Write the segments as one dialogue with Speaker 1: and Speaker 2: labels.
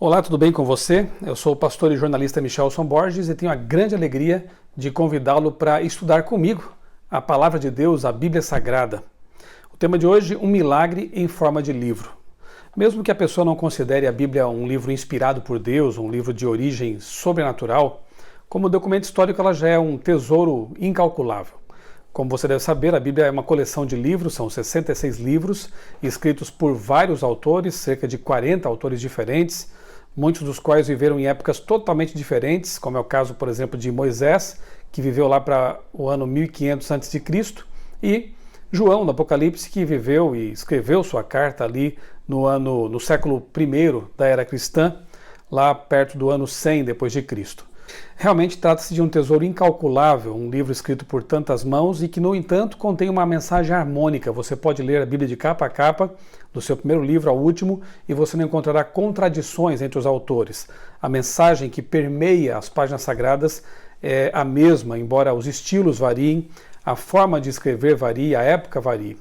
Speaker 1: Olá, tudo bem com você? Eu sou o pastor e jornalista Michelson Borges e tenho a grande alegria de convidá-lo para estudar comigo a Palavra de Deus, a Bíblia Sagrada. O tema de hoje, um milagre em forma de livro. Mesmo que a pessoa não considere a Bíblia um livro inspirado por Deus, um livro de origem sobrenatural, como documento histórico ela já é um tesouro incalculável. Como você deve saber, a Bíblia é uma coleção de livros, são 66 livros, escritos por vários autores, cerca de 40 autores diferentes, muitos dos quais viveram em épocas totalmente diferentes, como é o caso, por exemplo, de Moisés, que viveu lá para o ano 1500 a.C., e João, no Apocalipse, que viveu e escreveu sua carta ali no século I da era cristã, lá perto do ano 100 depois de Cristo. Realmente trata-se de um tesouro incalculável, um livro escrito por tantas mãos e que, no entanto, contém uma mensagem harmônica. Você pode ler a Bíblia de capa a capa, do seu primeiro livro ao último, e você não encontrará contradições entre os autores. A mensagem que permeia as páginas sagradas é a mesma, embora os estilos variem, a forma de escrever varie, a época varie.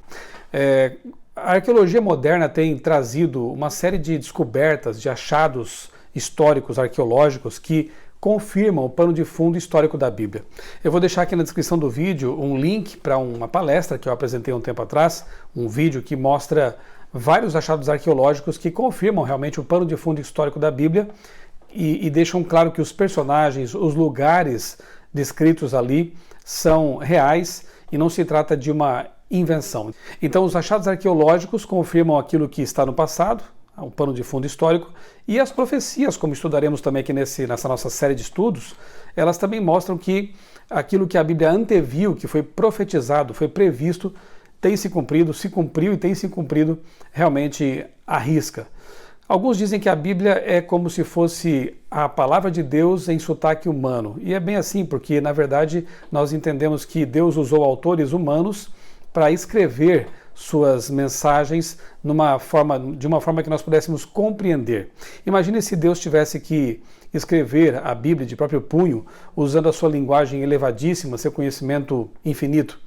Speaker 1: A arqueologia moderna tem trazido uma série de descobertas, de achados históricos, arqueológicos, que confirmam o pano de fundo histórico da Bíblia. Eu vou deixar aqui na descrição do vídeo um link para uma palestra que eu apresentei um tempo atrás, um vídeo que mostra vários achados arqueológicos que confirmam realmente o pano de fundo histórico da Bíblia e deixam claro que os personagens, os lugares descritos ali são reais e não se trata de uma invenção. Então os achados arqueológicos confirmam aquilo que está no passado, um pano de fundo histórico, e as profecias, como estudaremos também aqui nessa nossa série de estudos, elas também mostram que aquilo que a Bíblia anteviu, que foi profetizado, foi previsto, tem se cumprido, se cumpriu e tem se cumprido realmente à risca. Alguns dizem que a Bíblia é como se fosse a palavra de Deus em sotaque humano, e é bem assim, porque na verdade nós entendemos que Deus usou autores humanos para escrever suas mensagens de uma forma que nós pudéssemos compreender. Imagine se Deus tivesse que escrever a Bíblia de próprio punho, usando a sua linguagem elevadíssima, seu conhecimento infinito.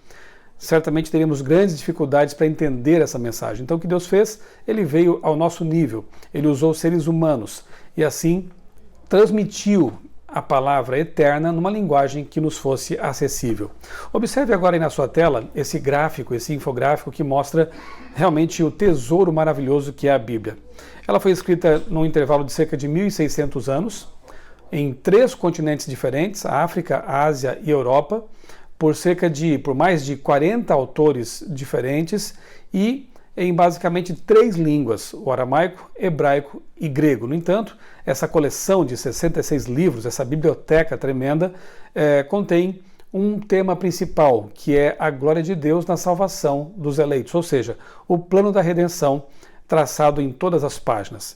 Speaker 1: Certamente teríamos grandes dificuldades para entender essa mensagem. Então o que Deus fez? Ele veio ao nosso nível, ele usou seres humanos e assim transmitiu a palavra eterna numa linguagem que nos fosse acessível. Observe agora aí na sua tela esse gráfico, esse infográfico que mostra realmente o tesouro maravilhoso que é a Bíblia. Ela foi escrita num intervalo de cerca de 1.600 anos, em 3 continentes diferentes, África, Ásia e Europa, por mais de 40 autores diferentes e em basicamente 3 línguas, o aramaico, hebraico e grego. No entanto, essa coleção de 66 livros, essa biblioteca tremenda, contém um tema principal, que é a glória de Deus na salvação dos eleitos, ou seja, o plano da redenção traçado em todas as páginas.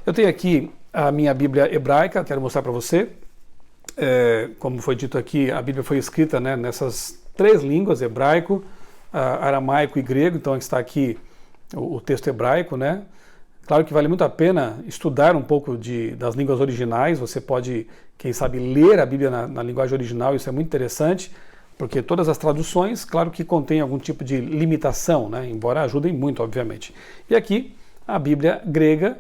Speaker 1: Eu tenho aqui a minha Bíblia hebraica, quero mostrar para você. Como foi dito aqui, a Bíblia foi escrita nessas 3 línguas, hebraico, aramaico e grego, então está aqui o texto hebraico, né? Claro que vale muito a pena estudar um pouco das línguas originais, você pode, quem sabe, ler a Bíblia na linguagem original, isso é muito interessante, porque todas as traduções, claro que contêm algum tipo de limitação, né? Embora ajudem muito, obviamente. E aqui, a Bíblia grega,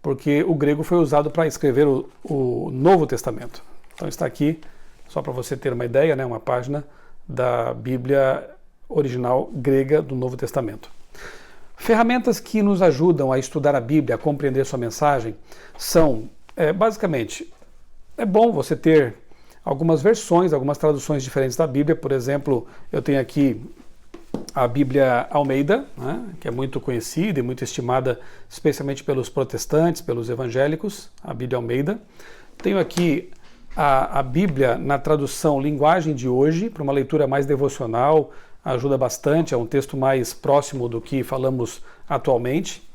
Speaker 1: porque o grego foi usado para escrever o Novo Testamento. Então está aqui, só para você ter uma ideia, né? Uma página da Bíblia original grega do Novo Testamento. Ferramentas que nos ajudam a estudar a Bíblia, a compreender sua mensagem, são, basicamente, é bom você ter algumas versões, algumas traduções diferentes da Bíblia. Por exemplo, eu tenho aqui a Bíblia Almeida, né, que é muito conhecida e muito estimada, especialmente pelos protestantes, pelos evangélicos, a Bíblia Almeida. Tenho aqui a Bíblia na tradução Linguagem de Hoje, para uma leitura mais devocional, ajuda bastante, é um texto mais próximo do que falamos atualmente.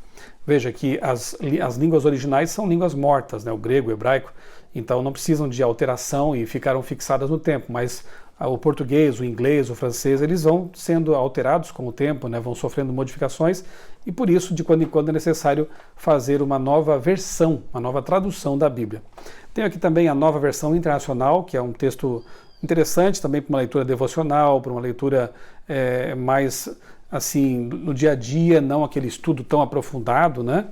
Speaker 1: Veja que as línguas originais são línguas mortas, né? O grego, o hebraico, então não precisam de alteração e ficaram fixadas no tempo, mas o português, o inglês, o francês, eles vão sendo alterados com o tempo, né? Vão sofrendo modificações e por isso, de quando em quando, é necessário fazer uma nova versão, uma nova tradução da Bíblia. Tenho aqui também a Nova Versão Internacional, que é um texto interessante também para uma leitura devocional, para uma leitura mais assim, no dia a dia, não aquele estudo tão aprofundado, né?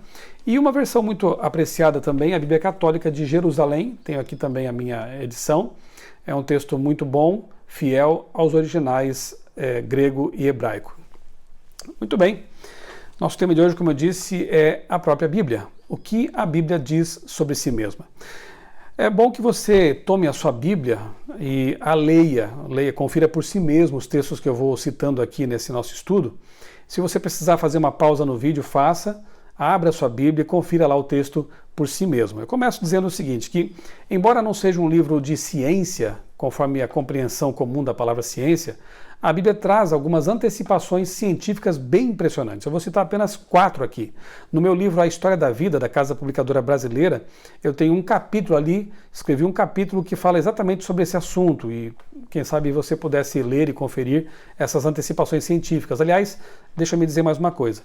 Speaker 1: E uma versão muito apreciada também, a Bíblia Católica de Jerusalém, tenho aqui também a minha edição, é um texto muito bom, fiel aos originais grego e hebraico. Muito bem, nosso tema de hoje, como eu disse, é a própria Bíblia. O que a Bíblia diz sobre si mesma. É bom que você tome a sua Bíblia e a leia, confira por si mesmo os textos que eu vou citando aqui nesse nosso estudo. Se você precisar fazer uma pausa no vídeo, faça, abra a sua Bíblia e confira lá o texto por si mesmo. Eu começo dizendo o seguinte, que embora não seja um livro de ciência, conforme a compreensão comum da palavra ciência, a Bíblia traz algumas antecipações científicas bem impressionantes. Eu vou citar apenas 4 aqui. No meu livro A História da Vida, da Casa Publicadora Brasileira, eu tenho um capítulo ali, escrevi um capítulo que fala exatamente sobre esse assunto e quem sabe você pudesse ler e conferir essas antecipações científicas. Aliás, deixa eu me dizer mais uma coisa.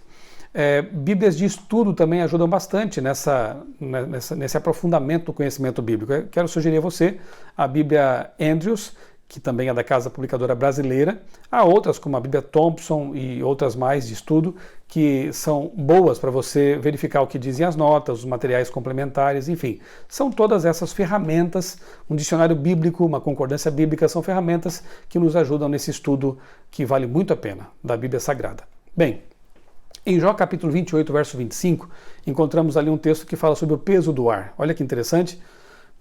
Speaker 1: Bíblias de estudo também ajudam bastante nesse aprofundamento do conhecimento bíblico. Eu quero sugerir a você a Bíblia Andrews, que também é da Casa Publicadora Brasileira. Há outras, como a Bíblia Thompson e outras mais de estudo, que são boas para você verificar o que dizem as notas, os materiais complementares, enfim. São todas essas ferramentas, um dicionário bíblico, uma concordância bíblica, são ferramentas que nos ajudam nesse estudo que vale muito a pena, da Bíblia Sagrada. Bem, em Jó capítulo 28, verso 25, encontramos ali um texto que fala sobre o peso do ar. Olha que interessante.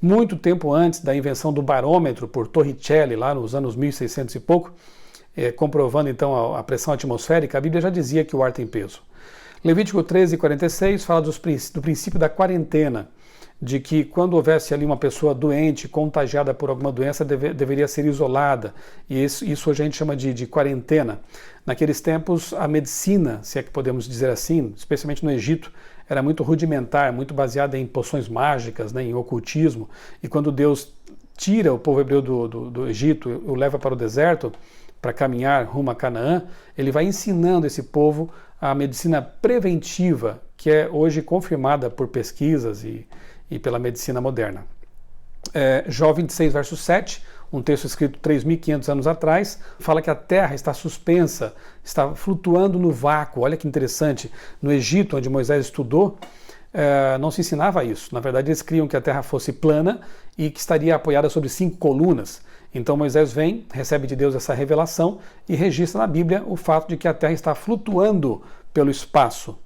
Speaker 1: Muito tempo antes da invenção do barômetro por Torricelli, lá nos anos 1600 e pouco, comprovando então a pressão atmosférica, a Bíblia já dizia que o ar tem peso. Levítico 13:46 fala do princípio da quarentena, de que quando houvesse ali uma pessoa doente, contagiada por alguma doença, deveria ser isolada, e isso hoje a gente chama de quarentena. Naqueles tempos, a medicina, se é que podemos dizer assim, especialmente no Egito, era muito rudimentar, muito baseada em poções mágicas, né, em ocultismo, e quando Deus tira o povo hebreu do Egito e o leva para o deserto, para caminhar rumo a Canaã, ele vai ensinando esse povo a medicina preventiva, que é hoje confirmada por pesquisas e pela medicina moderna. Jó 26, verso 7, um texto escrito 3.500 anos atrás, fala que a terra está suspensa, está flutuando no vácuo. Olha que interessante. No Egito, onde Moisés estudou, não se ensinava isso. Na verdade, eles criam que a terra fosse plana e que estaria apoiada sobre 5 colunas. Então Moisés vem, recebe de Deus essa revelação e registra na Bíblia o fato de que a terra está flutuando pelo espaço.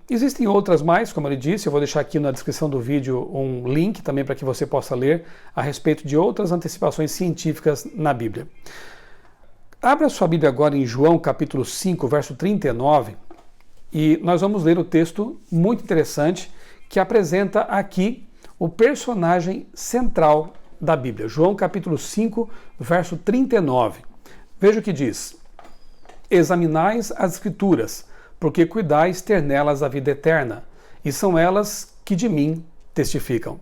Speaker 1: Existem outras mais, como ele disse, eu vou deixar aqui na descrição do vídeo um link também para que você possa ler a respeito de outras antecipações científicas na Bíblia. Abra sua Bíblia agora em João capítulo 5, verso 39, e nós vamos ler o texto muito interessante que apresenta aqui o personagem central da Bíblia. João capítulo 5, verso 39. Veja o que diz: examinais as Escrituras, porque cuidais ter nelas a vida eterna, e são elas que de mim testificam.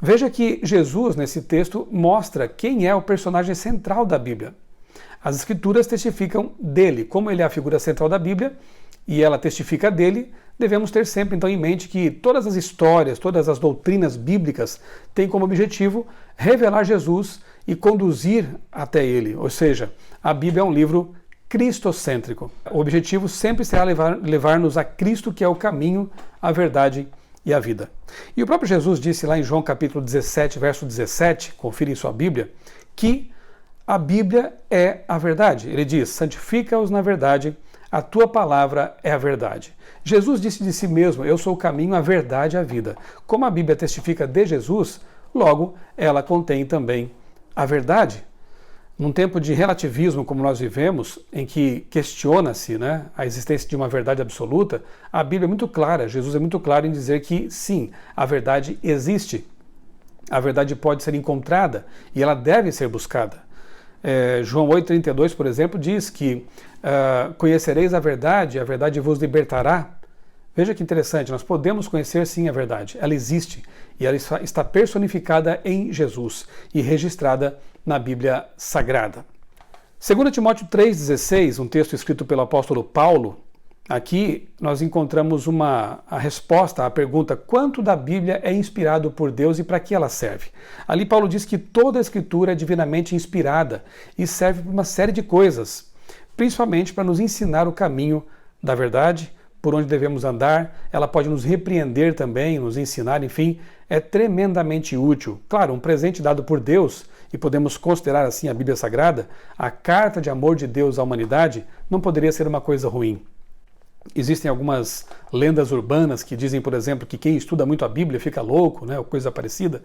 Speaker 1: Veja que Jesus, nesse texto, mostra quem é o personagem central da Bíblia. As Escrituras testificam dele. Como ele é a figura central da Bíblia, e ela testifica dele, devemos ter sempre então em mente que todas as histórias, todas as doutrinas bíblicas têm como objetivo revelar Jesus e conduzir até ele. Ou seja, a Bíblia é um livro cristocêntrico. O objetivo sempre será levar-nos a Cristo, que é o caminho, a verdade e a vida. E o próprio Jesus disse lá em João capítulo 17, verso 17, confira em sua Bíblia, que a Bíblia é a verdade. Ele diz: santifica-os na verdade, a tua palavra é a verdade. Jesus disse de si mesmo: eu sou o caminho, a verdade e a vida. Como a Bíblia testifica de Jesus, logo ela contém também a verdade. Num tempo de relativismo como nós vivemos, em que questiona-se, né, a existência de uma verdade absoluta, a Bíblia é muito clara, Jesus é muito claro em dizer que sim, a verdade existe. A verdade pode ser encontrada e ela deve ser buscada. João 8,32, por exemplo, diz que conhecereis a verdade vos libertará. Veja que interessante, nós podemos conhecer sim a verdade, ela existe e ela está personificada em Jesus e registrada na Bíblia Sagrada. 2 Timóteo 3,16, um texto escrito pelo apóstolo Paulo, aqui nós encontramos a resposta à pergunta: quanto da Bíblia é inspirado por Deus e para que ela serve? Ali Paulo diz que toda a Escritura é divinamente inspirada e serve para uma série de coisas. principalmente para nos ensinar o caminho da verdade, por onde devemos andar. Ela pode nos repreender também, nos ensinar, enfim, é tremendamente útil. Claro, um presente dado por Deus, e podemos considerar assim a Bíblia Sagrada, a carta de amor de Deus à humanidade, não poderia ser uma coisa ruim. Existem algumas lendas urbanas que dizem, por exemplo, que quem estuda muito a Bíblia fica louco, né, ou coisa parecida.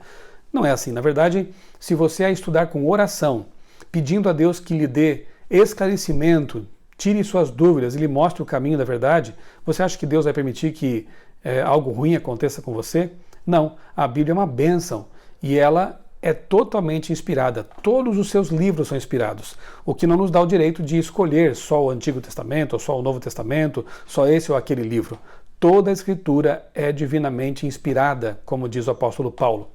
Speaker 1: Não é assim. Na verdade, se você a estudar com oração, pedindo a Deus que lhe dê esclarecimento, tire suas dúvidas e lhe mostre o caminho da verdade, você acha que Deus vai permitir que algo ruim aconteça com você? Não. A Bíblia é uma bênção e ela é totalmente inspirada. Todos os seus livros são inspirados, o que não nos dá o direito de escolher só o Antigo Testamento, ou só o Novo Testamento, só esse ou aquele livro. Toda a Escritura é divinamente inspirada, como diz o apóstolo Paulo.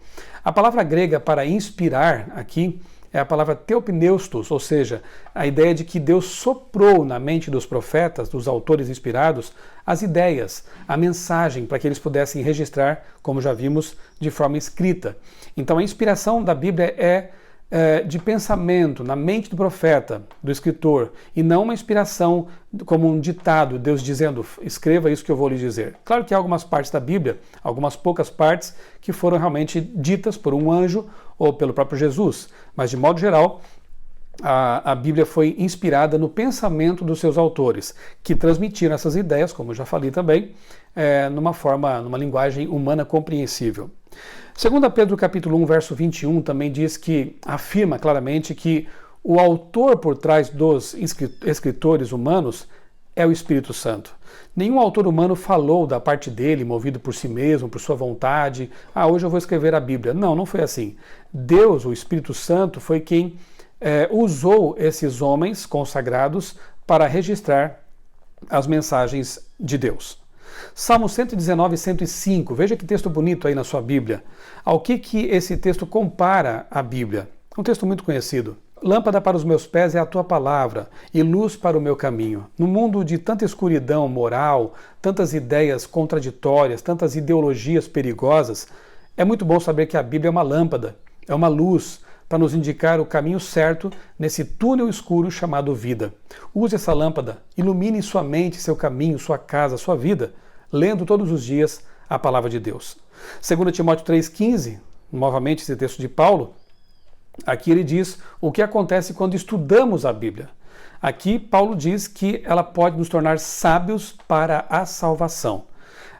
Speaker 1: A palavra grega para inspirar aqui é a palavra theopneustos, ou seja, a ideia de que Deus soprou na mente dos profetas, dos autores inspirados, as ideias, a mensagem, para que eles pudessem registrar, como já vimos, de forma escrita. Então a inspiração da Bíblia é de pensamento, na mente do profeta, do escritor, e não uma inspiração como um ditado, Deus dizendo, escreva isso que eu vou lhe dizer. Claro que há algumas partes da Bíblia, algumas poucas partes, que foram realmente ditas por um anjo ou pelo próprio Jesus, mas de modo geral, a Bíblia foi inspirada no pensamento dos seus autores, que transmitiram essas ideias, como eu já falei também, numa linguagem humana compreensível. 2 Pedro capítulo 1, verso 21 também diz que, afirma claramente que o autor por trás dos escritores humanos é o Espírito Santo. Nenhum autor humano falou da parte dele, movido por si mesmo, por sua vontade, hoje eu vou escrever a Bíblia. Não, não foi assim. Deus, o Espírito Santo, foi quem usou esses homens consagrados para registrar as mensagens de Deus. Salmo 119, 105, veja que texto bonito aí na sua Bíblia. Ao que esse texto compara a Bíblia? Um texto muito conhecido. Lâmpada para os meus pés é a tua palavra e luz para o meu caminho. No mundo de tanta escuridão moral, tantas ideias contraditórias, tantas ideologias perigosas, é muito bom saber que a Bíblia é uma lâmpada, é uma luz para nos indicar o caminho certo nesse túnel escuro chamado vida. Use essa lâmpada, ilumine sua mente, seu caminho, sua casa, sua vida, lendo todos os dias a palavra de Deus. 2 Timóteo 3,15, novamente esse texto de Paulo, aqui ele diz o que acontece quando estudamos a Bíblia. Aqui Paulo diz que ela pode nos tornar sábios para a salvação.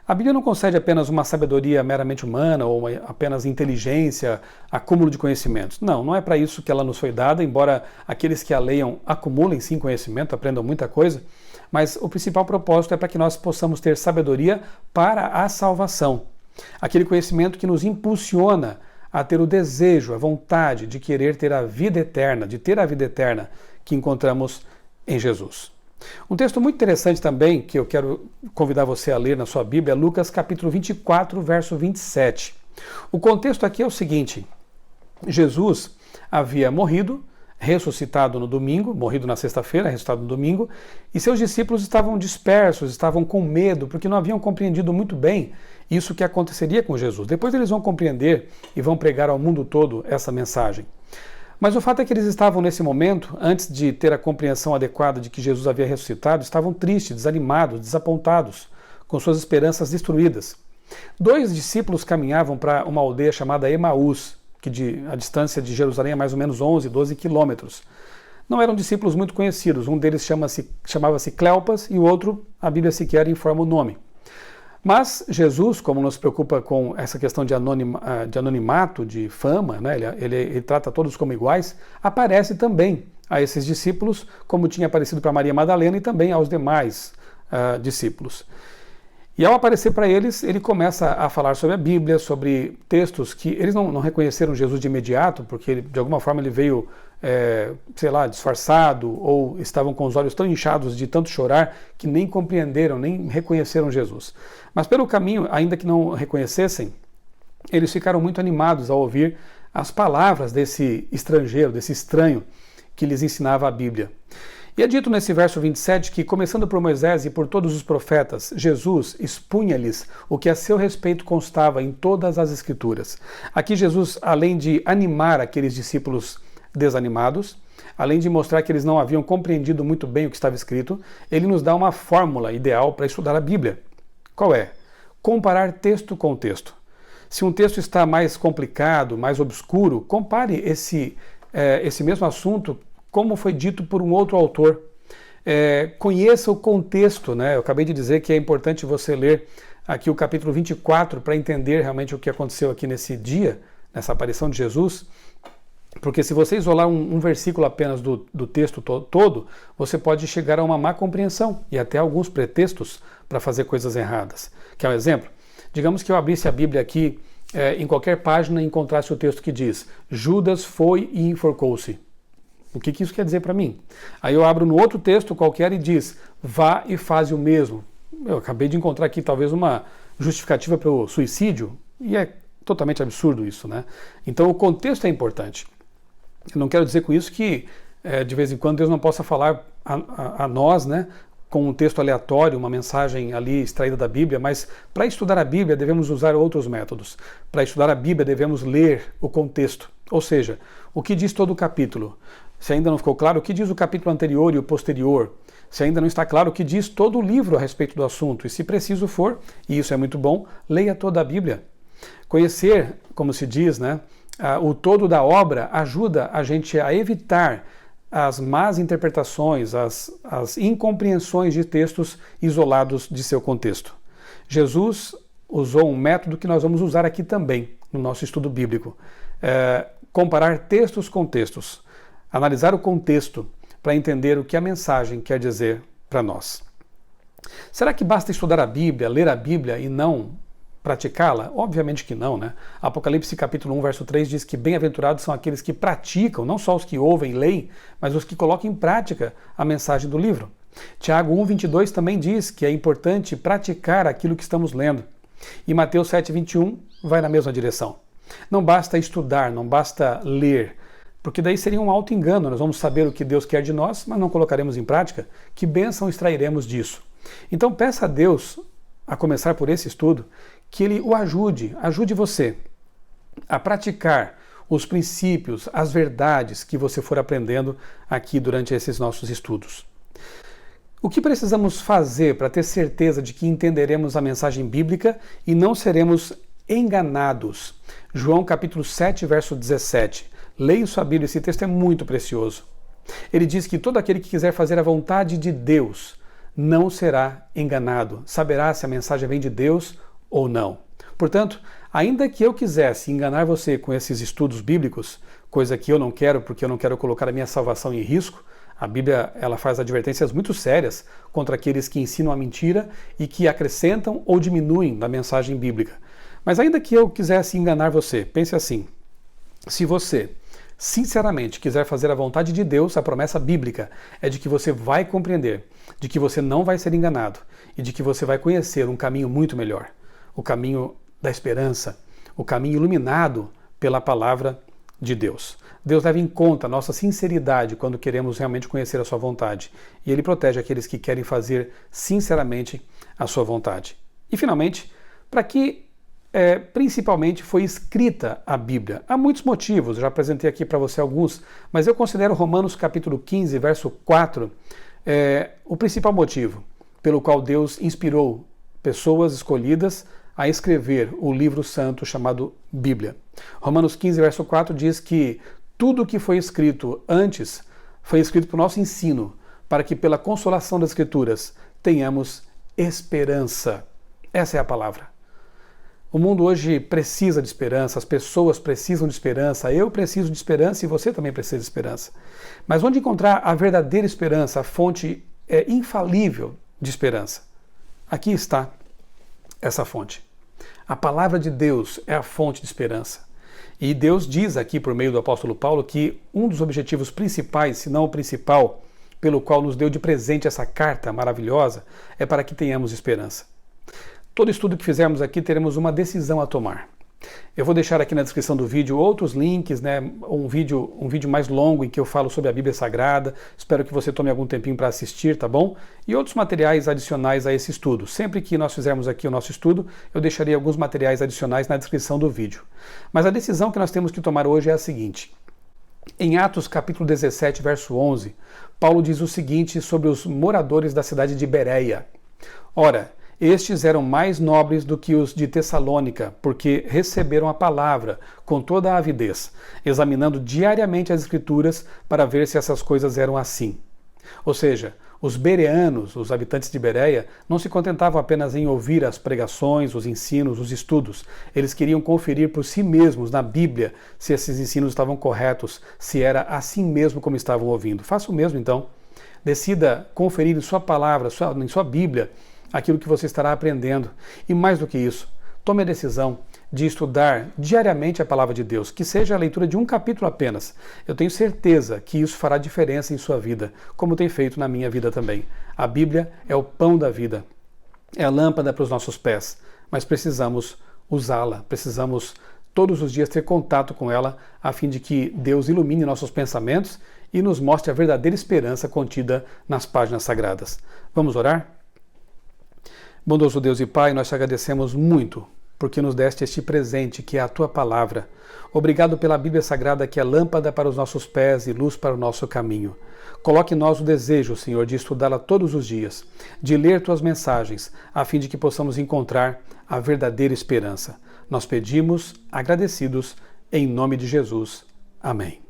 Speaker 1: A Bíblia não concede apenas uma sabedoria meramente humana ou apenas inteligência, acúmulo de conhecimentos. Não, não é para isso que ela nos foi dada, embora aqueles que a leiam acumulem sim conhecimento, aprendam muita coisa, mas o principal propósito é para que nós possamos ter sabedoria para a salvação. Aquele conhecimento que nos impulsiona a ter o desejo, a vontade de querer ter a vida eterna, de ter a vida eterna que encontramos em Jesus. Um texto muito interessante também, que eu quero convidar você a ler na sua Bíblia, é Lucas capítulo 24, verso 27. O contexto aqui é o seguinte: Jesus havia morrido, ressuscitado no domingo, morrido na sexta-feira, ressuscitado no domingo, e seus discípulos estavam dispersos, estavam com medo, porque não haviam compreendido muito bem isso que aconteceria com Jesus. Depois eles vão compreender e vão pregar ao mundo todo essa mensagem. Mas o fato é que eles estavam nesse momento, antes de ter a compreensão adequada de que Jesus havia ressuscitado, estavam tristes, desanimados, desapontados, com suas esperanças destruídas. 2 discípulos caminhavam para uma aldeia chamada Emaús, que a distância de Jerusalém é mais ou menos 11, 12 quilômetros. Não eram discípulos muito conhecidos, um deles chamava-se Cleopas e o outro, a Bíblia sequer informa o nome. Mas Jesus, como não se preocupa com essa questão de anonimato, de fama, né, ele trata todos como iguais, aparece também a esses discípulos, como tinha aparecido para Maria Madalena e também aos demais discípulos. E ao aparecer para eles, ele começa a falar sobre a Bíblia, sobre textos que eles não reconheceram Jesus de imediato, porque de alguma forma ele veio, disfarçado, ou estavam com os olhos tão inchados de tanto chorar que nem compreenderam, nem reconheceram Jesus. Mas pelo caminho, ainda que não reconhecessem, eles ficaram muito animados ao ouvir as palavras desse estrangeiro, desse estranho que lhes ensinava a Bíblia. E é dito nesse verso 27 que, começando por Moisés e por todos os profetas, Jesus expunha-lhes o que a seu respeito constava em todas as Escrituras. Aqui Jesus, além de animar aqueles discípulos desanimados, além de mostrar que eles não haviam compreendido muito bem o que estava escrito, ele nos dá uma fórmula ideal para estudar a Bíblia. Qual é? Comparar texto com texto. Se um texto está mais complicado, mais obscuro, compare esse mesmo assunto como foi dito por um outro autor. Conheça o contexto, né? Eu acabei de dizer que é importante você ler aqui o capítulo 24 para entender realmente o que aconteceu aqui nesse dia, nessa aparição de Jesus, porque se você isolar um versículo apenas do texto todo, você pode chegar a uma má compreensão e até alguns pretextos para fazer coisas erradas. Quer um exemplo? Digamos que eu abrisse a Bíblia aqui em qualquer página e encontrasse o texto que diz: Judas foi e enforcou-se. O que isso quer dizer para mim? Aí eu abro no outro texto qualquer e diz: vá e faze o mesmo. Eu acabei de encontrar aqui talvez uma justificativa para o suicídio, e é totalmente absurdo isso, né? Então o contexto é importante. Eu não quero dizer com isso que de vez em quando Deus não possa falar a nós, né, com um texto aleatório, uma mensagem ali extraída da Bíblia, mas para estudar a Bíblia devemos usar outros métodos. Para estudar a Bíblia devemos ler o contexto, ou seja, o que diz todo o capítulo. Se ainda não ficou claro, o que diz o capítulo anterior e o posterior? Se ainda não está claro, o que diz todo o livro a respeito do assunto? E se preciso for, e isso é muito bom, leia toda a Bíblia. Conhecer, como se diz, né, o todo da obra ajuda a gente a evitar as más interpretações, as incompreensões de textos isolados de seu contexto. Jesus usou um método que nós vamos usar aqui também no nosso estudo bíblico. Comparar textos com textos. Analisar o contexto para entender o que a mensagem quer dizer para nós. Será que basta estudar a Bíblia, ler a Bíblia e não praticá-la? Obviamente que não, né? Apocalipse capítulo 1, verso 3 diz que bem-aventurados são aqueles que praticam, não só os que ouvem e leem, mas os que colocam em prática a mensagem do livro. Tiago 1, 22 também diz que é importante praticar aquilo que estamos lendo. E Mateus 7, 21 vai na mesma direção. Não basta estudar, não basta ler, porque daí seria um auto-engano. Nós vamos saber o que Deus quer de nós, mas não colocaremos em prática. Que bênção extrairemos disso? Então peça a Deus, a começar por esse estudo, que Ele o ajude você a praticar os princípios, as verdades que você for aprendendo aqui durante esses nossos estudos. O que precisamos fazer para ter certeza de que entenderemos a mensagem bíblica e não seremos enganados? João capítulo 7, verso 17. Leia sua Bíblia, esse texto é muito precioso. Ele diz que todo aquele que quiser fazer a vontade de Deus não será enganado, saberá se a mensagem vem de Deus ou não. Portanto, ainda que eu quisesse enganar você com esses estudos bíblicos, coisa que eu não quero, porque eu não quero colocar a minha salvação em risco, a Bíblia ela faz advertências muito sérias contra aqueles que ensinam a mentira e que acrescentam ou diminuem da mensagem bíblica. Mas ainda que eu quisesse enganar você, pense assim: se você sinceramente quiser fazer a vontade de Deus, a promessa bíblica é de que você vai compreender, de que você não vai ser enganado e de que você vai conhecer um caminho muito melhor, o caminho da esperança, o caminho iluminado pela palavra de Deus. Deus leva em conta a nossa sinceridade quando queremos realmente conhecer a sua vontade, e Ele protege aqueles que querem fazer sinceramente a sua vontade. E finalmente, para que principalmente foi escrita a Bíblia? Há muitos motivos, já apresentei aqui para você alguns, mas eu considero Romanos capítulo 15, verso 4, o principal motivo pelo qual Deus inspirou pessoas escolhidas a escrever o livro santo chamado Bíblia. Romanos 15, verso 4 diz que tudo o que foi escrito antes foi escrito para o nosso ensino, para que pela consolação das Escrituras tenhamos esperança. Essa é a palavra. O mundo hoje precisa de esperança, as pessoas precisam de esperança, eu preciso de esperança e você também precisa de esperança. Mas onde encontrar a verdadeira esperança, a fonte infalível de esperança? Aqui está essa fonte. A palavra de Deus é a fonte de esperança. E Deus diz aqui por meio do apóstolo Paulo que um dos objetivos principais, se não o principal, pelo qual nos deu de presente essa carta maravilhosa, é para que tenhamos esperança. Todo estudo que fizermos aqui teremos uma decisão a tomar. Eu vou deixar aqui na descrição do vídeo outros links, né, um vídeo mais longo em que eu falo sobre a Bíblia Sagrada. Espero que você tome algum tempinho para assistir, tá bom? E outros materiais adicionais a esse estudo. Sempre que nós fizermos aqui o nosso estudo, eu deixarei alguns materiais adicionais na descrição do vídeo. Mas a decisão que nós temos que tomar hoje é a seguinte: Em Atos capítulo 17, verso 11, Paulo diz o seguinte sobre os moradores da cidade de Bereia. Ora, estes eram mais nobres do que os de Tessalônica, porque receberam a palavra com toda a avidez, examinando diariamente as Escrituras para ver se essas coisas eram assim. Ou seja, os bereanos, os habitantes de Bereia, não se contentavam apenas em ouvir as pregações, os ensinos, os estudos. Eles queriam conferir por si mesmos na Bíblia se esses ensinos estavam corretos, se era assim mesmo como estavam ouvindo. Faça o mesmo então. Decida conferir em sua palavra, em sua Bíblia, aquilo que você estará aprendendo. E mais do que isso, tome a decisão de estudar diariamente a palavra de Deus, que seja a leitura de um capítulo apenas. Eu tenho certeza que isso fará diferença em sua vida, como tem feito na minha vida também. A Bíblia é o pão da vida, é a lâmpada para os nossos pés, mas precisamos usá-la, precisamos todos os dias ter contato com ela, a fim de que Deus ilumine nossos pensamentos e nos mostre a verdadeira esperança contida nas páginas sagradas. Vamos orar? Bondoso Deus e Pai, nós te agradecemos muito porque nos deste este presente que é a Tua Palavra. Obrigado pela Bíblia Sagrada que é lâmpada para os nossos pés e luz para o nosso caminho. Coloque em nós o desejo, Senhor, de estudá-la todos os dias, de ler Tuas mensagens, a fim de que possamos encontrar a verdadeira esperança. Nós pedimos, agradecidos, em nome de Jesus. Amém.